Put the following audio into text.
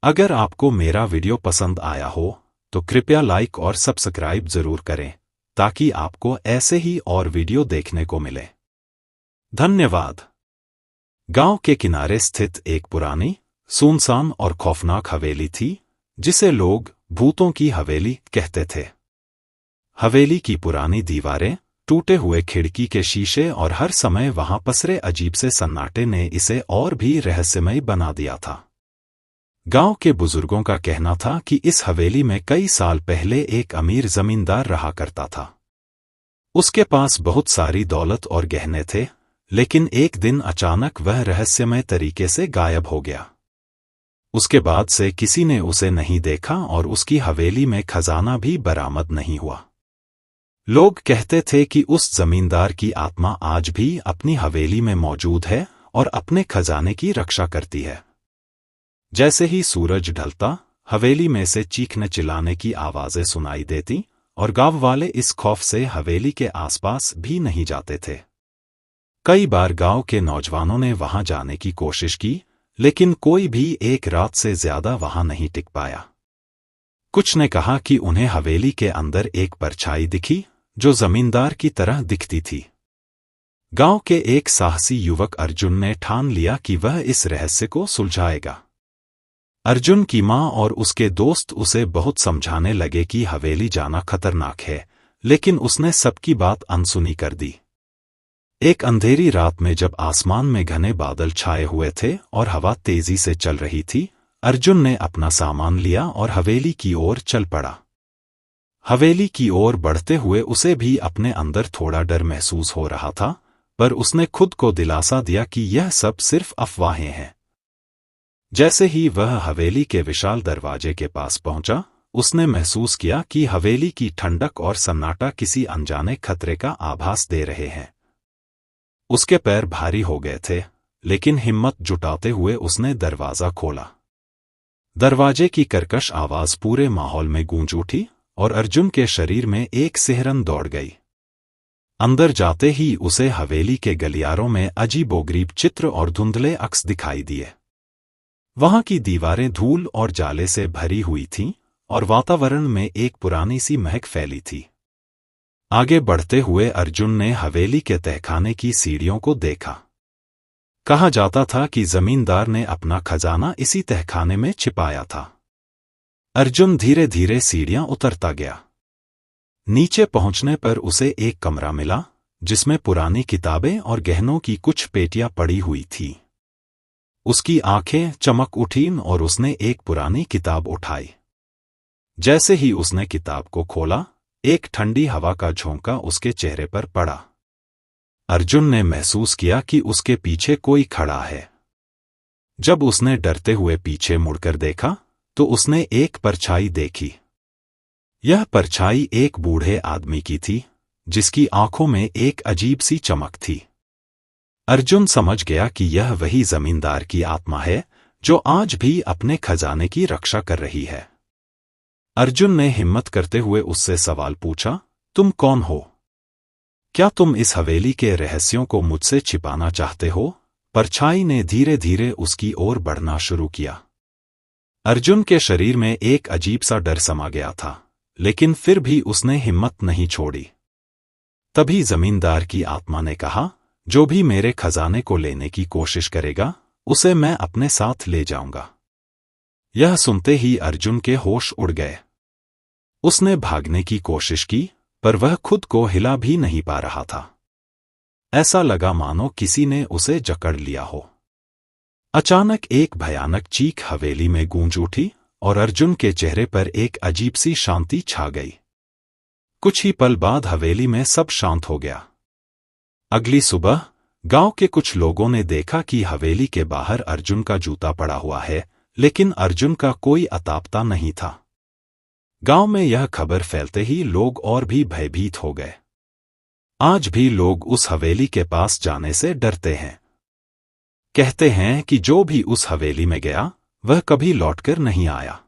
अगर आपको मेरा वीडियो पसंद आया हो तो कृपया लाइक और सब्सक्राइब जरूर करें ताकि आपको ऐसे ही और वीडियो देखने को मिले। धन्यवाद। गांव के किनारे स्थित एक पुरानी, सुनसान और खौफनाक हवेली थी जिसे लोग भूतों की हवेली कहते थे। हवेली की पुरानी दीवारें, टूटे हुए खिड़की के शीशे और हर समय वहां पसरे अजीब से सन्नाटे ने इसे और भी रहस्यमय बना दिया था। गांव के बुजुर्गों का कहना था कि इस हवेली में कई साल पहले एक अमीर जमींदार रहा करता था। उसके पास बहुत सारी दौलत और गहने थे, लेकिन एक दिन अचानक वह रहस्यमय तरीके से गायब हो गया। उसके बाद से किसी ने उसे नहीं देखा और उसकी हवेली में खजाना भी बरामद नहीं हुआ। लोग कहते थे कि उस जमींदार की आत्मा आज भी अपनी हवेली में मौजूद है और अपने खजाने की रक्षा करती है। जैसे ही सूरज ढलता, हवेली में से चीखने चिल्लाने की आवाजें सुनाई देती और गांव वाले इस खौफ से हवेली के आसपास भी नहीं जाते थे। कई बार गांव के नौजवानों ने वहां जाने की कोशिश की, लेकिन कोई भी एक रात से ज्यादा वहां नहीं टिक पाया। कुछ ने कहा कि उन्हें हवेली के अंदर एक परछाई दिखी जो जमींदार की तरह दिखती थी। गांव के एक साहसी युवक अर्जुन ने ठान लिया कि वह इस रहस्य को सुलझाएगा। अर्जुन की मां और उसके दोस्त उसे बहुत समझाने लगे कि हवेली जाना खतरनाक है, लेकिन उसने सबकी बात अनसुनी कर दी। एक अंधेरी रात में जब आसमान में घने बादल छाए हुए थे और हवा तेजी से चल रही थी, अर्जुन ने अपना सामान लिया और हवेली की ओर चल पड़ा। हवेली की ओर बढ़ते हुए उसे भी अपने अंदर थोड़ा डर महसूस हो रहा था, पर उसने खुद को दिलासा दिया कि यह सब सिर्फ अफवाहें हैं। जैसे ही वह हवेली के विशाल दरवाजे के पास पहुंचा, उसने महसूस किया कि हवेली की ठंडक और सन्नाटा किसी अनजाने खतरे का आभास दे रहे हैं। उसके पैर भारी हो गए थे, लेकिन हिम्मत जुटाते हुए उसने दरवाजा खोला। दरवाजे की कर्कश आवाज पूरे माहौल में गूंज उठी और अर्जुन के शरीर में एक सिहरन दौड़ गई। अंदर जाते ही उसे हवेली के गलियारों में अजीबोगरीब चित्र और धुंधले अक्स दिखाई दिए। वहां की दीवारें धूल और जाले से भरी हुई थीं और वातावरण में एक पुरानी सी महक फैली थी। आगे बढ़ते हुए अर्जुन ने हवेली के तहखाने की सीढ़ियों को देखा। कहा जाता था कि जमींदार ने अपना खजाना इसी तहखाने में छिपाया था। अर्जुन धीरे धीरे सीढ़ियां उतरता गया। नीचे पहुंचने पर उसे एक कमरा मिला जिसमें पुरानी किताबें और गहनों की कुछ पेटियां पड़ी हुई थी। उसकी आंखें चमक उठीं और उसने एक पुरानी किताब उठाई। जैसे ही उसने किताब को खोला, एक ठंडी हवा का झोंका उसके चेहरे पर पड़ा। अर्जुन ने महसूस किया कि उसके पीछे कोई खड़ा है। जब उसने डरते हुए पीछे मुड़कर देखा तो उसने एक परछाई देखी। यह परछाई एक बूढ़े आदमी की थी, जिसकी आंखों में एक अजीब सी चमक थी। अर्जुन समझ गया कि यह वही जमींदार की आत्मा है जो आज भी अपने खजाने की रक्षा कर रही है। अर्जुन ने हिम्मत करते हुए उससे सवाल पूछा, तुम कौन हो? क्या तुम इस हवेली के रहस्यों को मुझसे छिपाना चाहते हो? परछाई ने धीरे धीरे उसकी ओर बढ़ना शुरू किया। अर्जुन के शरीर में एक अजीब सा डर समा गया था, लेकिन फिर भी उसने हिम्मत नहीं छोड़ी। तभी जमींदार की आत्मा ने कहा, जो भी मेरे खजाने को लेने की कोशिश करेगा, उसे मैं अपने साथ ले जाऊंगा। यह सुनते ही अर्जुन के होश उड़ गए। उसने भागने की कोशिश की, पर वह खुद को हिला भी नहीं पा रहा था। ऐसा लगा मानो किसी ने उसे जकड़ लिया हो। अचानक एक भयानक चीख हवेली में गूंज उठी और अर्जुन के चेहरे पर एक अजीब सी शांति छा गई। कुछ ही पल बाद हवेली में सब शांत हो गया। अगली सुबह गांव के कुछ लोगों ने देखा कि हवेली के बाहर अर्जुन का जूता पड़ा हुआ है, लेकिन अर्जुन का कोई अता पता नहीं था। गांव में यह खबर फैलते ही लोग और भी भयभीत हो गए। आज भी लोग उस हवेली के पास जाने से डरते हैं। कहते हैं कि जो भी उस हवेली में गया, वह कभी लौटकर नहीं आया।